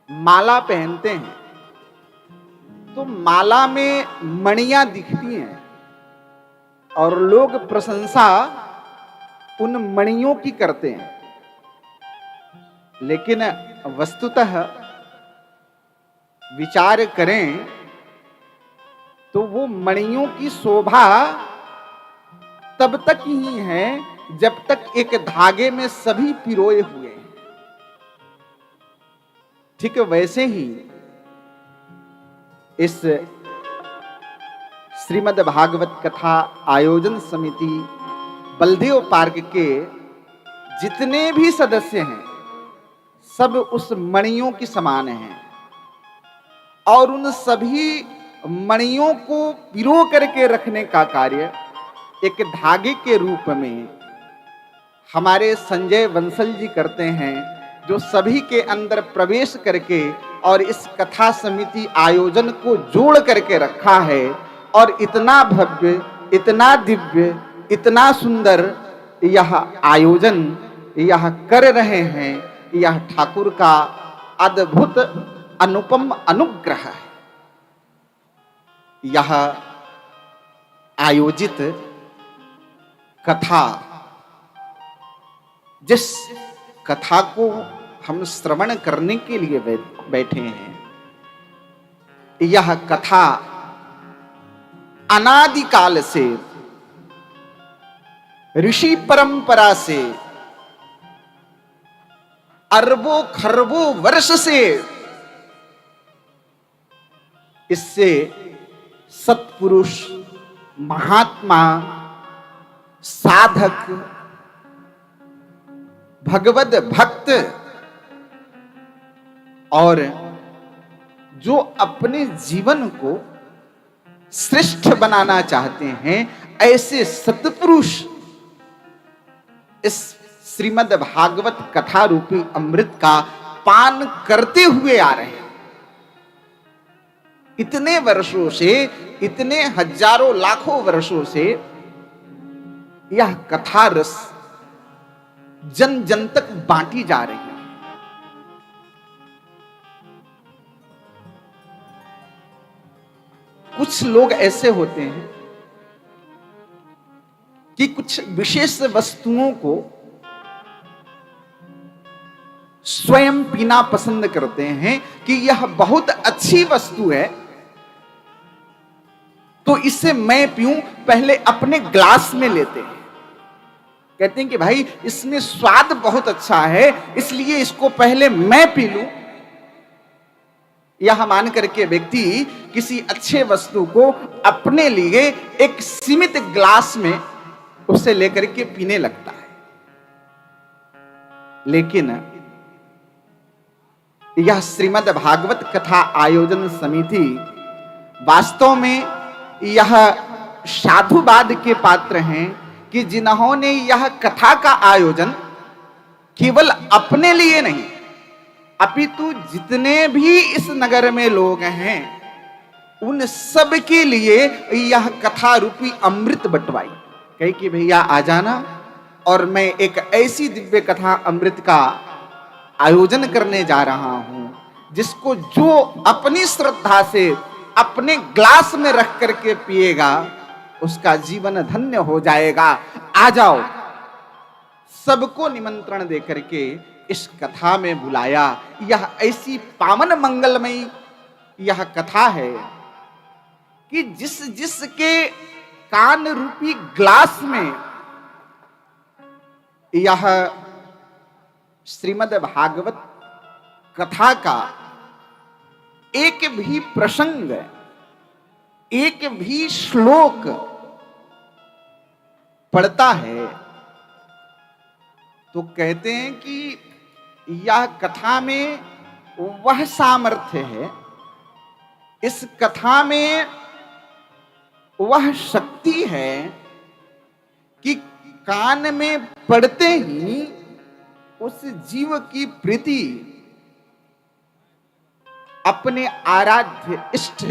माला पहनते हैं तो माला में मणियां दिखती हैं और लोग प्रशंसा उन मणियों की करते हैं, लेकिन वस्तुतः विचार करें तो वो मणियों की शोभा तब तक ही है जब तक एक धागे में सभी पिरोए हुए हैं। ठीक वैसे ही इस श्रीमद् भागवत कथा आयोजन समिति बलदेव पार्क के जितने भी सदस्य हैं सब उस मणियों की समान हैं और उन सभी मणियों को पिरो करके रखने का कार्य एक धागे के रूप में हमारे संजय बंसल जी करते हैं, जो सभी के अंदर प्रवेश करके और इस कथा समिति आयोजन को जोड़ करके रखा है और इतना भव्य, इतना दिव्य, इतना सुंदर यह आयोजन यह कर रहे हैं। यह ठाकुर का अद्भुत अनुपम अनुग्रह है। यह आयोजित कथा, जिस कथा को हम श्रवण करने के लिए बैठे हैं, यह कथा अनादिकाल से ऋषि परंपरा से अरबों खरबों वर्ष से इससे सत्पुरुष, महात्मा, साधक, भगवद भक्त और जो अपने जीवन को श्रेष्ठ बनाना चाहते हैं, ऐसे सत्पुरुष इस श्रीमद् भागवत कथा रूपी अमृत का पान करते हुए आ रहे हैं। इतने वर्षों से, इतने हजारों लाखों वर्षों से यह कथा रस जन जन तक बांटी जा रही है। कुछ लोग ऐसे होते हैं कि कुछ विशेष वस्तुओं को स्वयं पीना पसंद करते हैं कि यह बहुत अच्छी वस्तु है तो इसे मैं पीऊं, पहले अपने ग्लास में लेते हैं। कहते हैं कि भाई इसमें स्वाद बहुत अच्छा है इसलिए इसको पहले मैं पी लूं। यह मान करके व्यक्ति किसी अच्छे वस्तु को अपने लिए एक सीमित ग्लास में उसे लेकर के पीने लगता है। लेकिन यह श्रीमद् भागवत कथा आयोजन समिति वास्तव में यह साधुवाद के पात्र हैं कि जिन्होंने यह कथा का आयोजन केवल अपने लिए नहीं अपितु जितने भी इस नगर में लोग हैं उन सब के लिए यह कथा रूपी अमृत बंटवाई। कहे कि भैया आ जाना और मैं एक ऐसी दिव्य कथा अमृत का आयोजन करने जा रहा हूं जिसको जो अपनी श्रद्धा से अपने ग्लास में रख करके पिएगा उसका जीवन धन्य हो जाएगा। आ जाओ। सबको निमंत्रण दे करके इस कथा में बुलाया। यह ऐसी पावन मंगलमयी यह कथा है कि जिस जिसके कान रूपी ग्लास में यह श्रीमद् भागवत कथा का एक भी प्रसंग, एक भी श्लोक पढ़ता है तो कहते हैं कि यह कथा में वह सामर्थ्य है, इस कथा में वह शक्ति है कि कान में पड़ते ही उस जीव की प्रीति अपने आराध्य इष्ट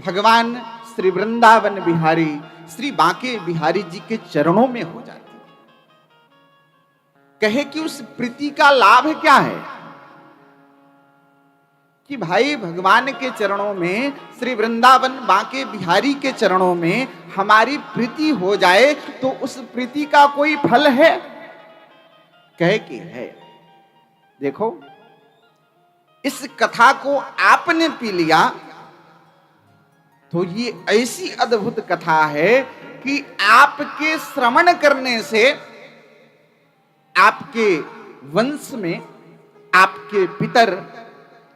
भगवान श्री वृंदावन बिहारी श्री बांके बिहारी जी के चरणों में हो जाती है। कहे कि उस प्रीति का लाभ क्या है? कि भाई भगवान के चरणों में, श्री वृंदावन बांके बिहारी के चरणों में हमारी प्रीति हो जाए तो उस प्रीति का कोई फल है? कहे कि है। देखो, इस कथा को आपने पी लिया तो ये ऐसी अद्भुत कथा है कि आपके श्रवण करने से आपके वंश में, आपके पितर,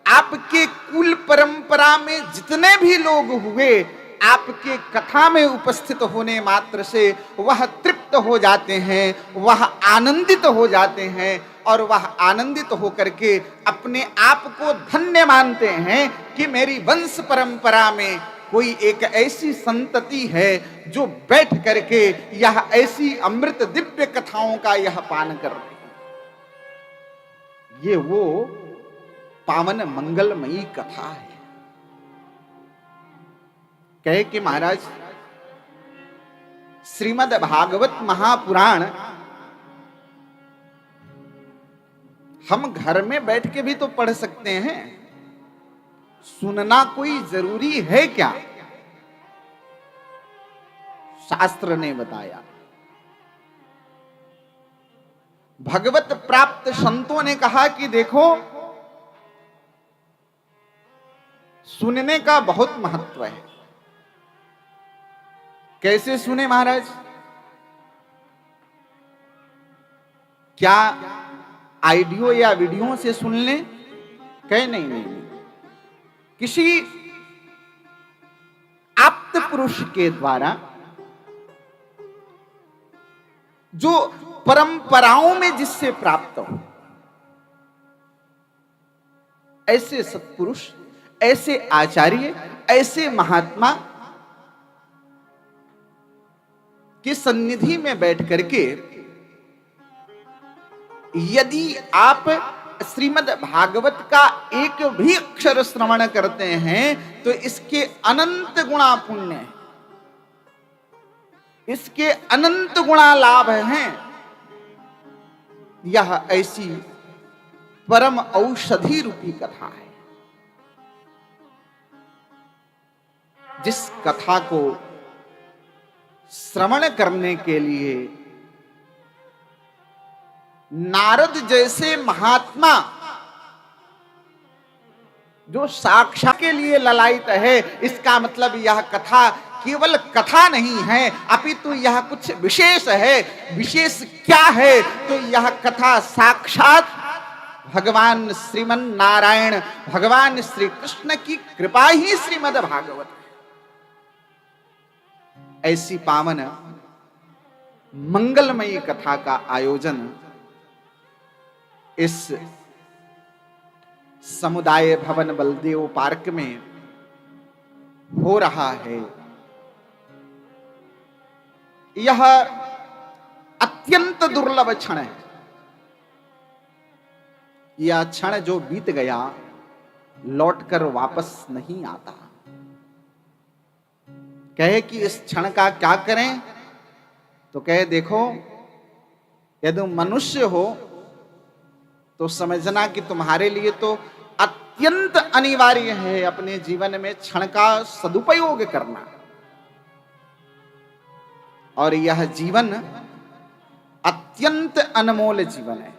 आपके कुल परंपरा में जितने भी लोग हुए, आपके कथा में उपस्थित होने मात्र से वह तृप्त हो जाते हैं, वह आनंदित हो जाते हैं और वह आनंदित होकर के अपने आप को धन्य मानते हैं कि मेरी वंश परंपरा में कोई एक ऐसी संतति है जो बैठ करके यह ऐसी अमृत दिव्य कथाओं का यह पान कर रही है। ये वो पावन मंगलमयी कथा है। कहे कि महाराज, श्रीमद् भागवत महापुराण हम घर में बैठ के भी तो पढ़ सकते हैं, सुनना कोई जरूरी है क्या? शास्त्र ने बताया। भगवत प्राप्त संतों ने कहा कि देखो, सुनने का बहुत महत्व है। कैसे सुने महाराज? क्या ऑडियो या वीडियो से सुन लें? कहे नहीं, किसी आप्त पुरुष के द्वारा, जो परंपराओं में जिससे प्राप्त हो, ऐसे सत्पुरुष, ऐसे आचार्य, ऐसे महात्मा की सन्निधि में बैठ करके यदि आप श्रीमद् भागवत का एक भी अक्षर श्रवण करते हैं तो इसके अनंत गुणा पुण्य है, इसके अनंत गुणा लाभ हैं। यह ऐसी परम औषधि रूपी कथा है, जिस कथा को श्रवण करने के लिए नारद जैसे महात्मा, जो साक्षात के लिए ललायित है, इसका मतलब यह कथा केवल कथा नहीं है, अपितु यह कुछ विशेष है। विशेष क्या है? तो यह कथा साक्षात भगवान श्रीमन नारायण, भगवान श्री कृष्ण की कृपा ही श्रीमद् भागवत है। ऐसी पावन मंगलमयी कथा का आयोजन इस समुदाय भवन बलदेव पार्क में हो रहा है। यह अत्यंत दुर्लभ क्षण है। यह क्षण जो बीत गया लौटकर वापस नहीं आता। कहे कि इस क्षण का क्या करें? तो कहे देखो, यदि मनुष्य हो तो समझना कि तुम्हारे लिए तो अत्यंत अनिवार्य है अपने जीवन में क्षण का सदुपयोग करना। और यह जीवन अत्यंत अनमोल जीवन है।